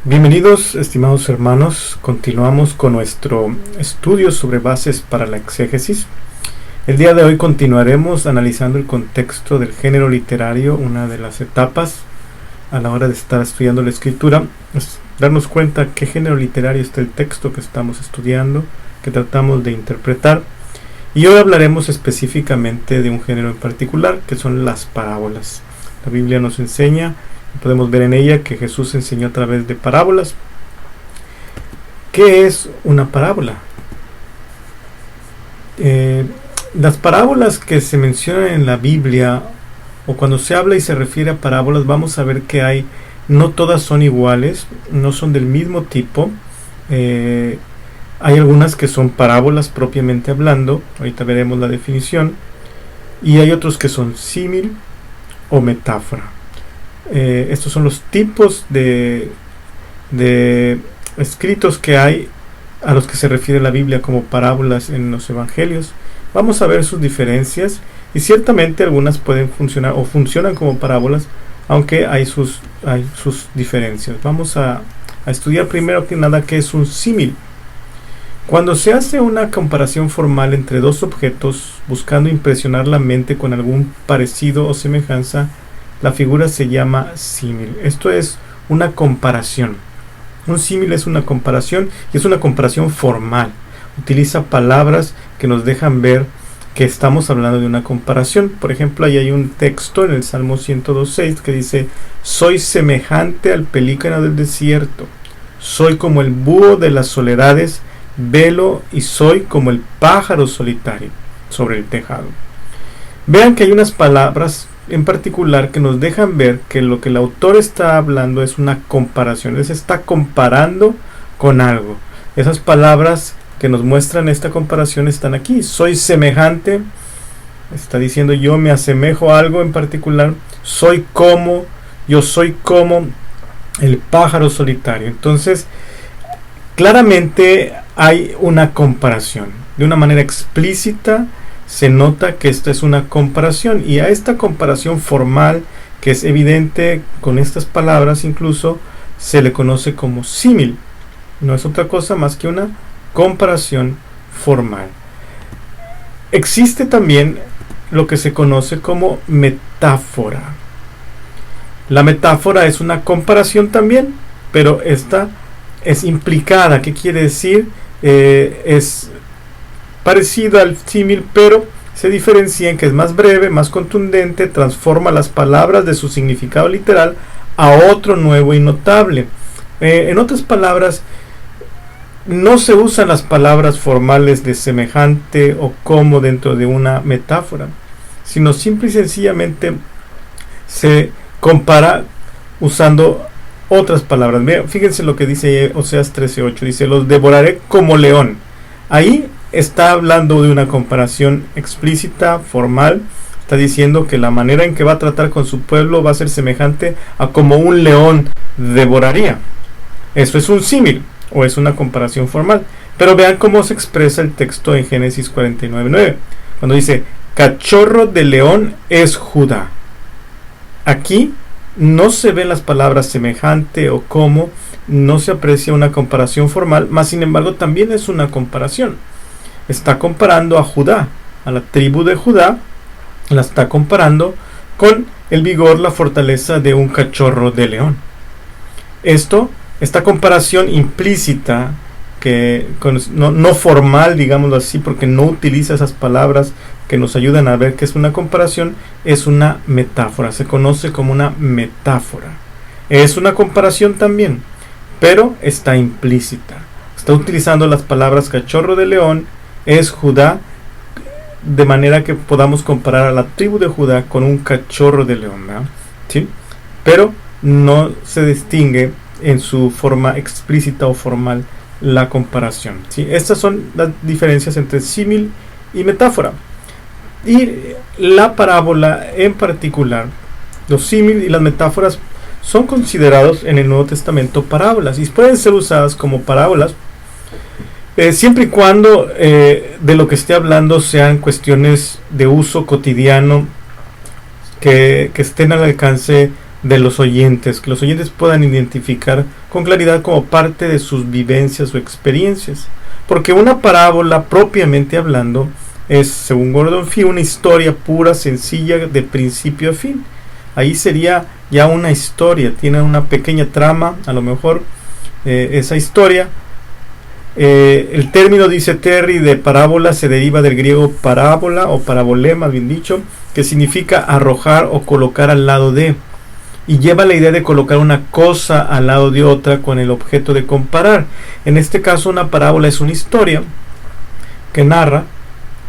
Bienvenidos, estimados hermanos. Continuamos con nuestro estudio sobre bases para la exégesis. El día de hoy continuaremos analizando el contexto del género literario. Una de las etapas a la hora de estar estudiando la escritura es darnos cuenta qué género literario está el texto que estamos estudiando, que tratamos de interpretar. Y hoy hablaremos específicamente de un género en particular, que son las parábolas. La Biblia nos enseña, podemos ver en ella que Jesús enseñó a través de parábolas. ¿Qué es una parábola? Las parábolas que se mencionan en la Biblia, o cuando se habla y se refiere a parábolas, vamos a ver que no todas son iguales, no son del mismo tipo. Hay algunas que son parábolas propiamente hablando, ahorita veremos la definición, y hay otros que son símil o metáfora. Estos son los tipos de escritos que hay a los que se refiere la Biblia como parábolas en los evangelios. Vamos a ver sus diferencias, y ciertamente algunas pueden funcionar o funcionan como parábolas, aunque hay sus diferencias. Vamos a estudiar primero que nada qué es un símil. Cuando se hace una comparación formal entre dos objetos buscando impresionar la mente con algún parecido o semejanza, la figura se llama símil. Esto es una comparación. Un símil es una comparación, y es una comparación formal. Utiliza palabras que nos dejan ver que estamos hablando de una comparación. Por ejemplo, ahí hay un texto en el Salmo 102:6 que dice: soy semejante al pelícano del desierto, soy como el búho de las soledades, velo y soy como el pájaro solitario sobre el tejado. Vean que hay unas palabras en particular que nos dejan ver que lo que el autor está hablando es una comparación. Él se está comparando con algo. Esas palabras que nos muestran esta comparación están aquí. Soy semejante, está diciendo yo me asemejo a algo en particular. Yo soy como el pájaro solitario. Entonces, claramente hay una comparación. De una manera explícita se nota que esta es una comparación, y a esta comparación formal, que es evidente con estas palabras incluso, se le conoce como símil. No es otra cosa más que una comparación formal. Existe también lo que se conoce como metáfora. La metáfora es una comparación también, pero esta es implicada. ¿Qué quiere decir? Es parecida al símil, pero se diferencia en que es más breve, más contundente, transforma las palabras de su significado literal a otro nuevo y notable. En otras palabras, no se usan las palabras formales de semejante o como dentro de una metáfora, sino simple y sencillamente se compara usando otras palabras. Fíjense lo que dice Oseas 13:8, dice: los devoraré como león. Ahí está hablando de una comparación explícita, formal. Está diciendo que la manera en que va a tratar con su pueblo va a ser semejante a como un león devoraría. Eso es un símil, o es una comparación formal. Pero vean cómo se expresa el texto en Génesis 49:9, cuando dice: cachorro de león es Judá. Aquí no se ven las palabras semejante o como, no se aprecia una comparación formal, mas sin embargo también es una comparación. Está comparando a Judá, a la tribu de Judá, la está comparando con el vigor, la fortaleza de un cachorro de león. Esta comparación implícita, no formal, digámoslo así, porque no utiliza esas palabras que nos ayudan a ver que es una comparación, es una metáfora. Se conoce como una metáfora. Es una comparación también, pero está implícita. Está utilizando las palabras cachorro de león, es Judá, de manera que podamos comparar a la tribu de Judá con un cachorro de león, ¿verdad? ¿Sí? Pero no se distingue en su forma explícita o formal la comparación, ¿sí? Estas son las diferencias entre símil y metáfora. Y la parábola en particular, los símiles y las metáforas son considerados en el Nuevo Testamento parábolas, y pueden ser usadas como parábolas siempre y cuando de lo que esté hablando sean cuestiones de uso cotidiano que estén al alcance de los oyentes, que los oyentes puedan identificar con claridad como parte de sus vivencias o experiencias. Porque una parábola, propiamente hablando, es, según Gordon Fee, una historia pura, sencilla, de principio a fin. Ahí sería ya una historia, tiene una pequeña trama, a lo mejor esa historia. El término, dice Terry, de parábola se deriva del griego parábola o parabolema, bien dicho, que significa arrojar o colocar al lado de, y lleva la idea de colocar una cosa al lado de otra con el objeto de comparar. En este caso, una parábola es una historia que narra,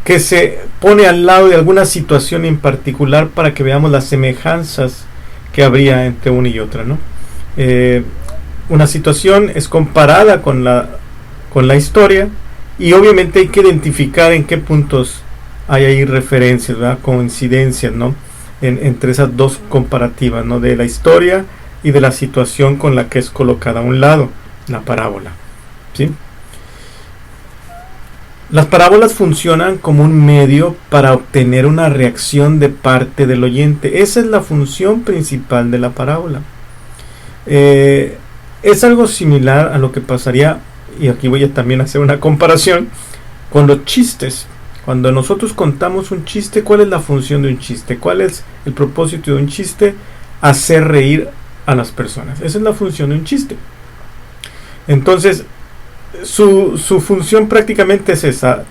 que se pone al lado de alguna situación en particular para que veamos las semejanzas que habría entre una y otra, ¿no? Una situación es comparada con la historia, y obviamente hay que identificar en qué puntos hay ahí referencias, ¿verdad? Coincidencias, ¿no? Entre esas dos comparativas, ¿no? De la historia y de la situación con la que es colocada a un lado la parábola, ¿sí? Las parábolas funcionan como un medio para obtener una reacción de parte del oyente. Esa es la función principal de la parábola. Es algo similar a lo que pasaría, y aquí voy a también hacer una comparación con los chistes. Cuando nosotros contamos un chiste, ¿cuál es la función de un chiste? ¿Cuál es el propósito de un chiste? Hacer reír a las personas. Esa es la función de un chiste. Entonces, su función prácticamente es esa: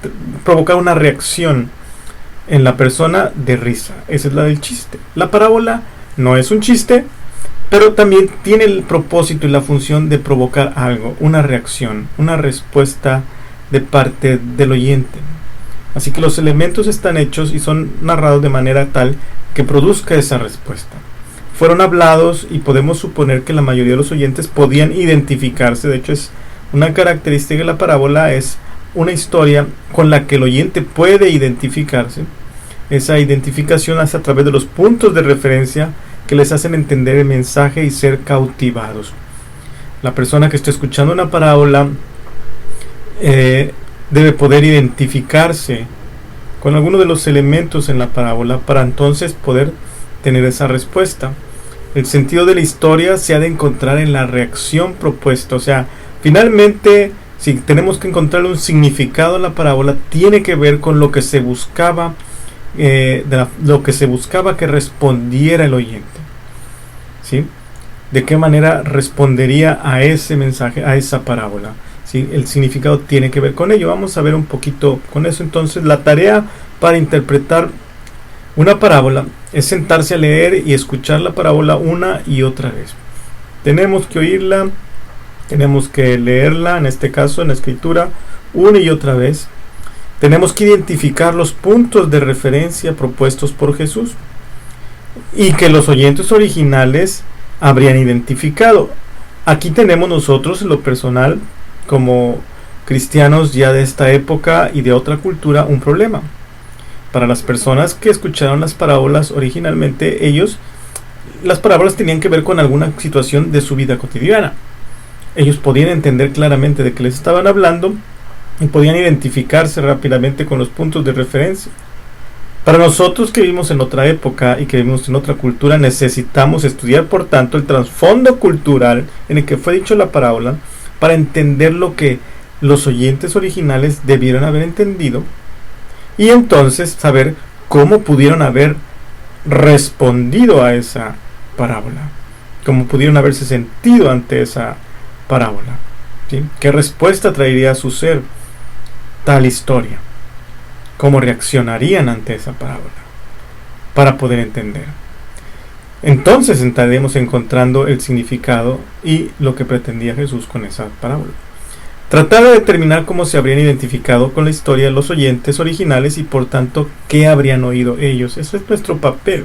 provocar una reacción en la persona de risa. Esa es la del chiste. La parábola no es un chiste, pero también tiene el propósito y la función de provocar algo, una reacción, una respuesta de parte del oyente. Así que los elementos están hechos y son narrados de manera tal que produzca esa respuesta. Fueron hablados y podemos suponer que la mayoría de los oyentes podían identificarse. De hecho, es una característica de la parábola, es una historia con la que el oyente puede identificarse. Esa identificación hace a través de los puntos de referencia que les hacen entender el mensaje y ser cautivados. La persona que está escuchando una parábola debe poder identificarse con alguno de los elementos en la parábola para entonces poder tener esa respuesta. El sentido de la historia se ha de encontrar en la reacción propuesta. O sea, finalmente, si tenemos que encontrar un significado en la parábola, tiene que ver con lo que se buscaba, lo que se buscaba que respondiera el oyente, ¿sí? De qué manera respondería a ese mensaje, a esa parábola, ¿sí? El significado tiene que ver con ello. Vamos a ver un poquito con eso. Entonces, la tarea para interpretar una parábola es sentarse a leer y escuchar la parábola una y otra vez. Tenemos que oírla, tenemos que leerla, en este caso en la escritura, una y otra vez. Tenemos que identificar los puntos de referencia propuestos por Jesús y que los oyentes originales habrían identificado. Aquí tenemos nosotros, en lo personal, como cristianos ya de esta época y de otra cultura, un problema. Para las personas que escucharon las parábolas originalmente, las parábolas tenían que ver con alguna situación de su vida cotidiana. Ellos podían entender claramente de qué les estaban hablando y podían identificarse rápidamente con los puntos de referencia. Para nosotros que vivimos en otra época y que vivimos en otra cultura, necesitamos estudiar, por tanto, el trasfondo cultural en el que fue dicho la parábola para entender lo que los oyentes originales debieron haber entendido y entonces saber cómo pudieron haber respondido a esa parábola, cómo pudieron haberse sentido ante esa parábola, ¿sí? ¿Qué respuesta traería a su ser tal historia? ¿Cómo reaccionarían ante esa parábola? Para poder entender. Entonces estaremos encontrando el significado y lo que pretendía Jesús con esa parábola. Tratar de determinar cómo se habrían identificado con la historia los oyentes originales y por tanto qué habrían oído ellos. Ese es nuestro papel.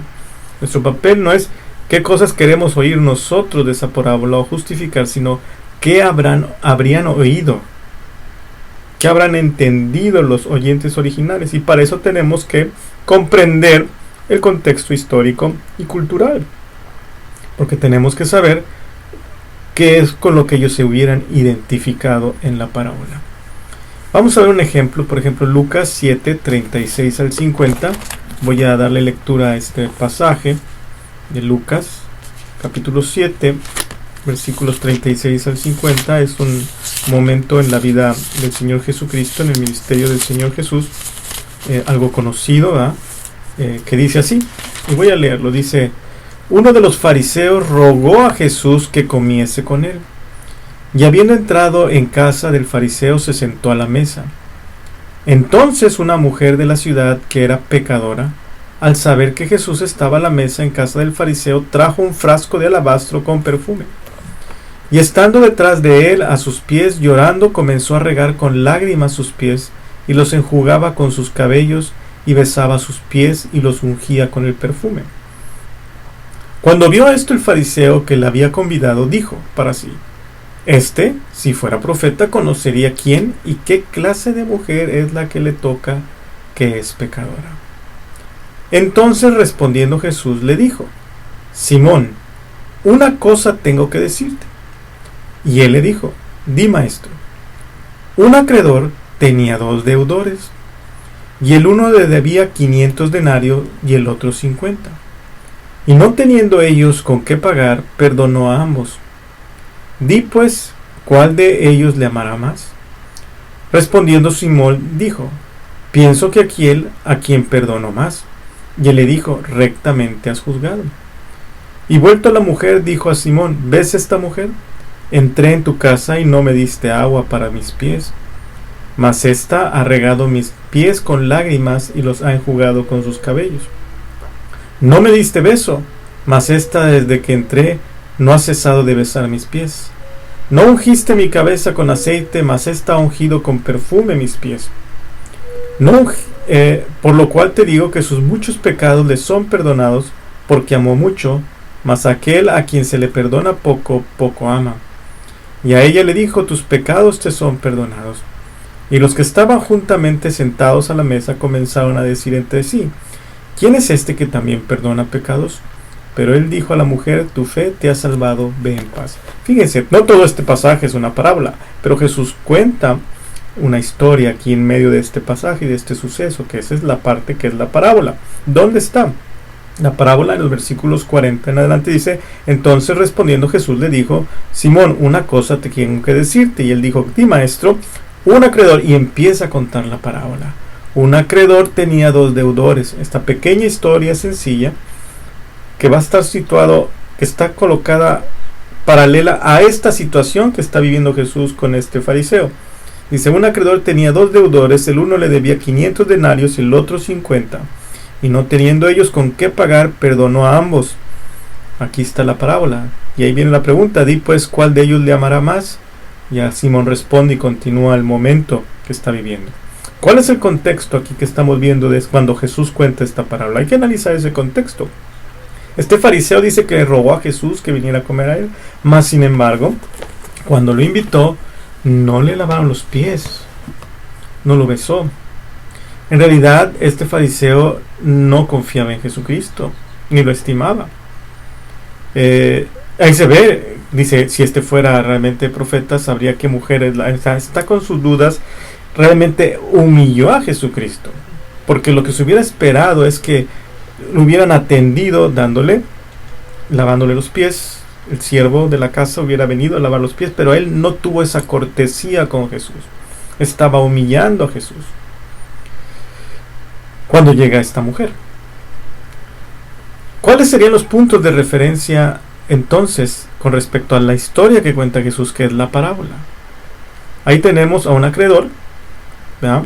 Nuestro papel no es qué cosas queremos oír nosotros de esa parábola o justificar, sino qué habrían oído, qué habrán entendido los oyentes originales. Y para eso tenemos que comprender el contexto histórico y cultural, porque tenemos que saber qué es con lo que ellos se hubieran identificado en la parábola. Vamos a ver un ejemplo, por ejemplo, Lucas 7, 36 al 50. Voy a darle lectura a este pasaje de Lucas, capítulo 7, versículos 36 al 50, es un momento en la vida del Señor Jesucristo, en el ministerio del Señor Jesús, algo conocido, ¿verdad? Que dice así, y voy a leerlo, dice: uno de los fariseos rogó a Jesús que comiese con él, y habiendo entrado en casa del fariseo se sentó a la mesa. Entonces una mujer de la ciudad, que era pecadora, al saber que Jesús estaba a la mesa en casa del fariseo, trajo un frasco de alabastro con perfume, y estando detrás de él a sus pies llorando, comenzó a regar con lágrimas sus pies, y los enjugaba con sus cabellos, y besaba sus pies, y los ungía con el perfume. Cuando vio esto el fariseo que le había convidado, dijo para sí: este, si fuera profeta, conocería quién y qué clase de mujer es la que le toca, que es pecadora. Entonces respondiendo Jesús le dijo: Simón, una cosa tengo que decirte. Y él le dijo: di, maestro. Un acreedor tenía 2 deudores, y el uno le debía 500 denarios y el otro 50. Y no teniendo ellos con qué pagar, perdonó a ambos. Di pues, ¿cuál de ellos le amará más? Respondiendo Simón dijo: pienso que aquel a quien perdonó más. Y él le dijo: rectamente has juzgado. Y vuelto a la mujer, dijo a Simón: ¿ves esta mujer? Entré en tu casa y no me diste agua para mis pies, mas ésta ha regado mis pies con lágrimas y los ha enjugado con sus cabellos. No me diste beso, mas ésta desde que entré no ha cesado de besar mis pies. No ungiste mi cabeza con aceite, mas ésta ha ungido con perfume mis pies. Por lo cual te digo que sus muchos pecados le son perdonados, porque amó mucho, mas aquel a quien se le perdona poco, poco ama. Y a ella le dijo: tus pecados te son perdonados. Y los que estaban juntamente sentados a la mesa comenzaron a decir entre sí: ¿quién es este que también perdona pecados? Pero él dijo a la mujer: tu fe te ha salvado, ve en paz. Fíjense, no todo este pasaje es una parábola, pero Jesús cuenta una historia aquí en medio de este pasaje y de este suceso, que esa es la parte que es la parábola. ¿Dónde está? La parábola en los versículos 40 en adelante dice: entonces respondiendo Jesús le dijo: Simón, una cosa te tengo que decirte. Y él dijo: di, maestro. Un acreedor, y empieza a contar la parábola. Un acreedor tenía 2 deudores. Esta pequeña historia sencilla, que va a estar situado, que está colocada paralela a esta situación que está viviendo Jesús con este fariseo. Dice: un acreedor tenía 2 deudores, el uno le debía 500 denarios y el otro 50. Y no teniendo ellos con qué pagar, perdonó a ambos. Aquí está la parábola. Y ahí viene la pregunta: di pues, ¿cuál de ellos le amará más? Ya Simón responde y continúa el momento que está viviendo. ¿Cuál es el contexto aquí que estamos viendo de cuando Jesús cuenta esta parábola? Hay que analizar ese contexto. Este fariseo dice que rogó a Jesús que viniera a comer a él, mas sin embargo, cuando lo invitó, no le lavaron los pies, no lo besó. En realidad, este fariseo no confiaba en Jesucristo, ni lo estimaba. Ahí se ve, dice, si este fuera realmente profeta, sabría qué mujer es está con sus dudas. Realmente humilló a Jesucristo, porque lo que se hubiera esperado es que lo hubieran atendido lavándole los pies. El siervo de la casa hubiera venido a lavar los pies, pero él no tuvo esa cortesía con Jesús. Estaba humillando a Jesús cuando llega esta mujer. ¿Cuáles serían los puntos de referencia entonces con respecto a la historia que cuenta Jesús, que es la parábola? Ahí tenemos a un acreedor, ¿verdad?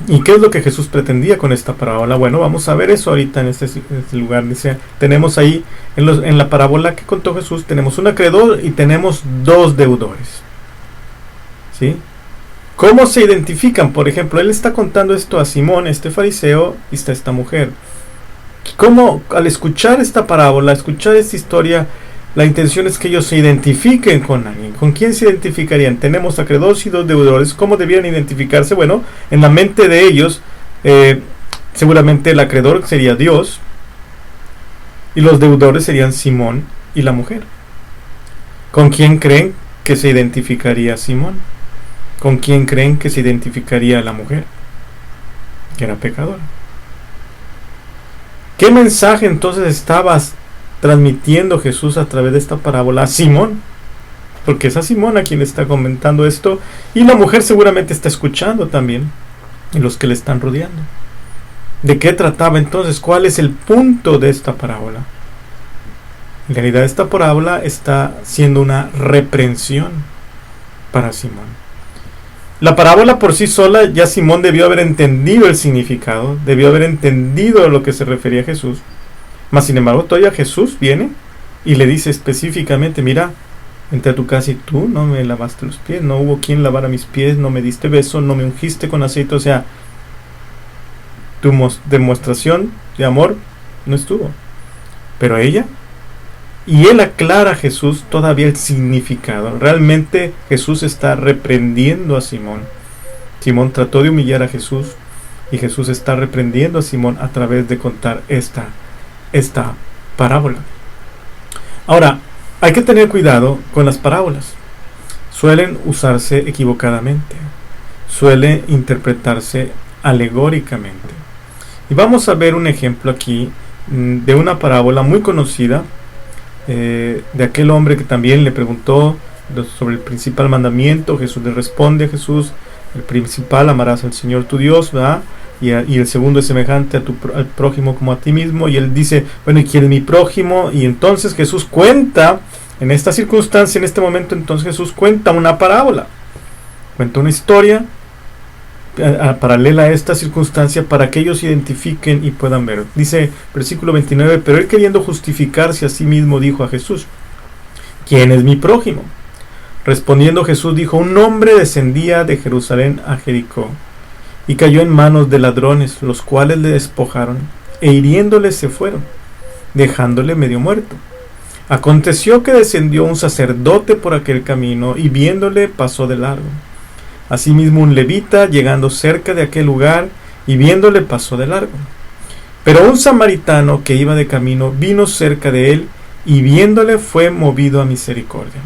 ¿Y qué es lo que Jesús pretendía con esta parábola? Bueno, vamos a ver eso ahorita en este lugar. Dice, tenemos ahí en la parábola que contó Jesús, tenemos un acreedor y tenemos 2 deudores. ¿Sí? ¿Cómo se identifican? Por ejemplo, él está contando esto a Simón, este fariseo, y está esta mujer. ¿Cómo al escuchar esta parábola, escuchar esta historia, la intención es que ellos se identifiquen con alguien? ¿Con quién se identificarían? Tenemos acreedores y 2 deudores. ¿Cómo debieran identificarse? Bueno, en la mente de ellos, seguramente el acreedor sería Dios, y los deudores serían Simón y la mujer. ¿Con quién creen que se identificaría Simón? ¿Con quién creen que se identificaría la mujer? Que era pecadora. ¿Qué mensaje entonces estaba transmitiendo Jesús a través de esta parábola a Simón, porque es a Simón a quien le está comentando esto, y la mujer seguramente está escuchando también, y los que le están rodeando. ¿De qué trataba entonces? ¿Cuál es el punto de esta parábola? En realidad esta parábola está siendo una reprensión para Simón. La parábola por sí sola, ya Simón debió haber entendido el significado, debió haber entendido a lo que se refería a Jesús. Mas sin embargo, todavía Jesús viene y le dice específicamente: mira, entré a tu casa y tú no me lavaste los pies, no hubo quien lavara mis pies, no me diste beso, no me ungiste con aceite. O sea, tu demostración de amor no estuvo. Pero ella, y él aclara a Jesús todavía el significado. Realmente Jesús está reprendiendo a Simón. Simón trató de humillar a Jesús y Jesús está reprendiendo a Simón a través de contar esta parábola. Ahora, hay que tener cuidado con las parábolas. Suelen usarse equivocadamente, suelen interpretarse alegóricamente. Y vamos a ver un ejemplo aquí de una parábola muy conocida, de aquel hombre que también le preguntó sobre el principal mandamiento. Jesús le responde a Jesús: el principal, amarás al Señor tu Dios, ¿verdad? Y el segundo es semejante al prójimo como a ti mismo. Y él dice: bueno, ¿y quién es mi prójimo? Y entonces Jesús cuenta, en esta circunstancia, en este momento, entonces Jesús cuenta una parábola, cuenta una historia paralela a esta circunstancia para que ellos identifiquen y puedan ver. Dice versículo 29: pero él, queriendo justificarse a sí mismo, dijo a Jesús: ¿quién es mi prójimo? Respondiendo Jesús dijo: un hombre descendía de Jerusalén a Jericó y cayó en manos de ladrones, los cuales le despojaron e hiriéndole se fueron, dejándole medio muerto. Aconteció que descendió un sacerdote por aquel camino y viéndole pasó de largo. Asimismo un levita, llegando cerca de aquel lugar y viéndole, pasó de largo. Pero un samaritano que iba de camino vino cerca de él y viéndole fue movido a misericordia.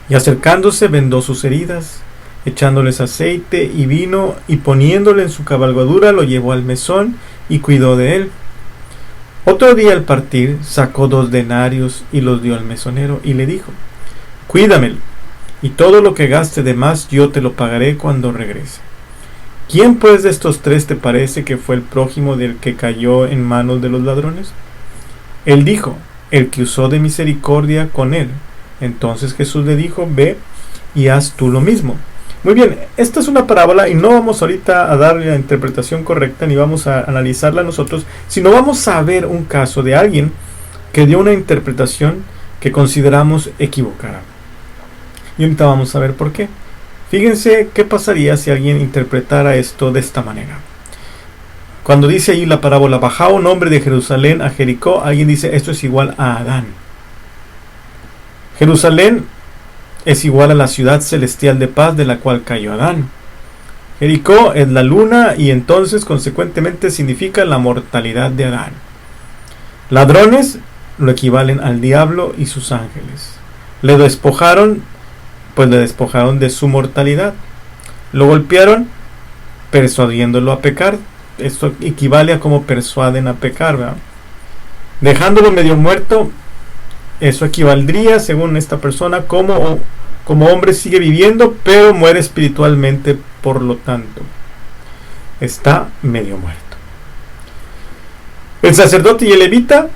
Y acercándose vendó sus heridas, echándoles aceite y vino, y poniéndole en su cabalgadura lo llevó al mesón y cuidó de él. Otro día al partir sacó 2 denarios y los dio al mesonero y le dijo: cuídamelo, y todo lo que gaste de más yo te lo pagaré cuando regrese. ¿Quién pues de estos 3 te parece que fue el prójimo del que cayó en manos de los ladrones? Él dijo: el que usó de misericordia con él. Entonces Jesús le dijo: ve y haz tú lo mismo. Muy bien, esta es una parábola y no vamos ahorita a darle la interpretación correcta ni vamos a analizarla nosotros, sino vamos a ver un caso de alguien que dio una interpretación que consideramos equivocada. Y ahorita vamos a ver por qué. Fíjense qué pasaría si alguien interpretara esto de esta manera. Cuando dice ahí la parábola: bajaba un hombre de Jerusalén a Jericó, alguien dice: esto es igual a Adán. Jerusalén es igual a la ciudad celestial de paz de la cual cayó Adán. Jericó es la luna y entonces consecuentemente significa la mortalidad de Adán. Ladrones lo equivalen al diablo y sus ángeles. Le despojaron, pues le despojaron de su mortalidad. Lo golpearon persuadiéndolo a pecar. Esto equivale a cómo persuaden a pecar, ¿verdad? Dejándolo medio muerto, eso equivaldría, según esta persona, como hombre sigue viviendo, pero muere espiritualmente, por lo tanto está medio muerto. El sacerdote y el levita,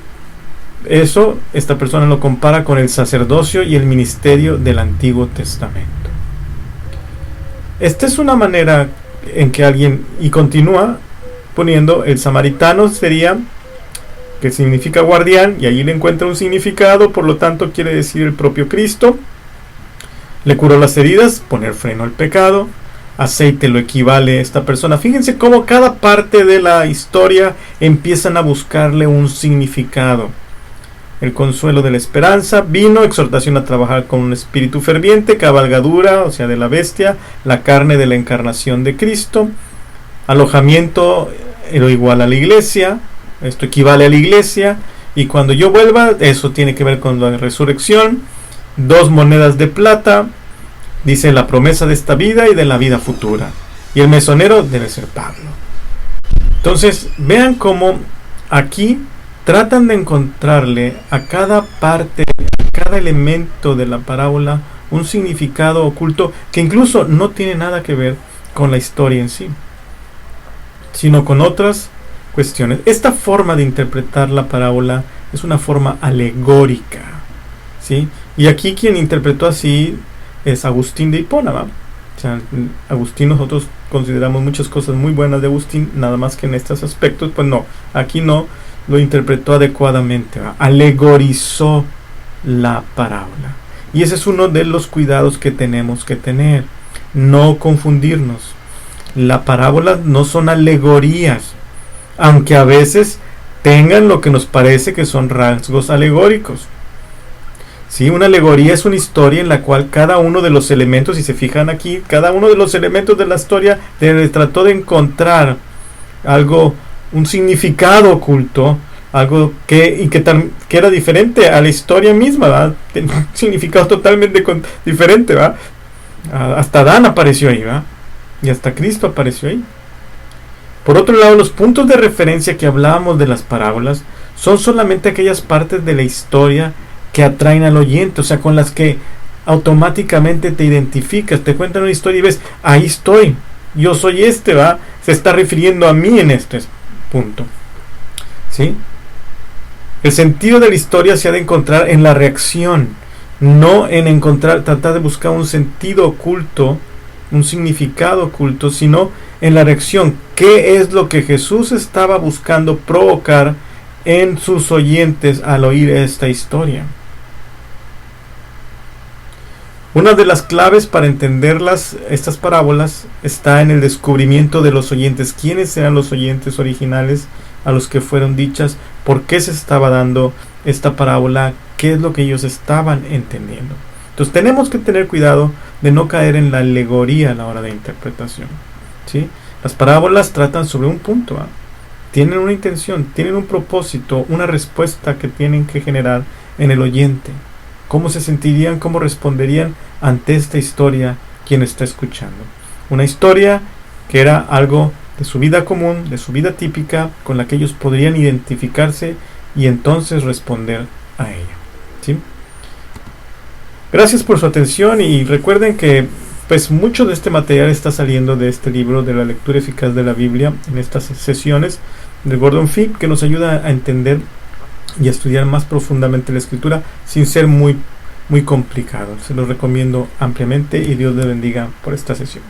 eso esta persona lo compara con el sacerdocio y el ministerio del Antiguo Testamento. Esta es una manera en que alguien, y continúa poniendo: el samaritano sería, que significa guardián, y allí le encuentra un significado, por lo tanto quiere decir el propio Cristo. Le curó las heridas, poner freno al pecado. Aceite lo equivale a esta persona. Fíjense cómo cada parte de la historia empiezan a buscarle un significado. El consuelo de la esperanza, vino, exhortación a trabajar con un espíritu ferviente, cabalgadura, o sea, de la bestia, la carne de la encarnación de Cristo, alojamiento, lo igual a la iglesia, esto equivale a la iglesia, y cuando yo vuelva, eso tiene que ver con la resurrección. 2 monedas de plata, dice la promesa de esta vida y de la vida futura, y el mesonero debe ser Pablo. Entonces vean cómo aquí tratan de encontrarle a cada parte, a cada elemento de la parábola, un significado oculto que incluso no tiene nada que ver con la historia en sí, sino con otras cuestiones. Esta forma de interpretar la parábola es una forma alegórica, ¿sí? Y aquí quien interpretó así es Agustín de Hipona, ¿va? O sea, Agustín, nosotros consideramos muchas cosas muy buenas de Agustín, nada más que en estos aspectos, pues no, aquí no lo interpretó adecuadamente, ¿va? Alegorizó la parábola. Y ese es uno de los cuidados que tenemos que tener, no confundirnos. La parábola no son alegorías, aunque a veces tengan lo que nos parece que son rasgos alegóricos. Sí, una alegoría es una historia en la cual cada uno de los elementos, si se fijan aquí, cada uno de los elementos de la historia trató de encontrar algo, un significado oculto, algo que era diferente a la historia misma, ¿va? Un significado totalmente diferente, ¿va? Hasta Adán apareció ahí, ¿va? Y hasta Cristo apareció ahí. Por otro lado, los puntos de referencia que hablábamos de las parábolas son solamente aquellas partes de la historia que atraen al oyente, o sea, con las que automáticamente te identificas, te cuentan una historia y ves, ahí estoy, yo soy ¿va? Se está refiriendo a mí en este punto, ¿sí? El sentido de la historia se ha de encontrar en la reacción, no en tratar de buscar un sentido oculto, un significado oculto, sino en la reacción. ¿Qué es lo que Jesús estaba buscando provocar en sus oyentes al oír esta historia? Una de las claves para entender estas parábolas está en el descubrimiento de los oyentes. ¿Quiénes eran los oyentes originales a los que fueron dichas? ¿Por qué se estaba dando esta parábola? ¿Qué es lo que ellos estaban entendiendo? Entonces tenemos que tener cuidado de no caer en la alegoría a la hora de interpretación, ¿sí? Las parábolas tratan sobre un punto, ¿eh? Tienen una intención, tienen un propósito, una respuesta que tienen que generar en el oyente. ¿Cómo se sentirían, cómo responderían ante esta historia quien está escuchando? Una historia que era algo de su vida común, de su vida típica, con la que ellos podrían identificarse y entonces responder a ella, ¿sí? Gracias por su atención y recuerden que pues mucho de este material está saliendo de este libro de la lectura eficaz de la Biblia en estas sesiones de Gordon Fee, que nos ayuda a entender y a estudiar más profundamente la escritura sin ser muy complicado. Se los recomiendo ampliamente y Dios les bendiga por esta sesión.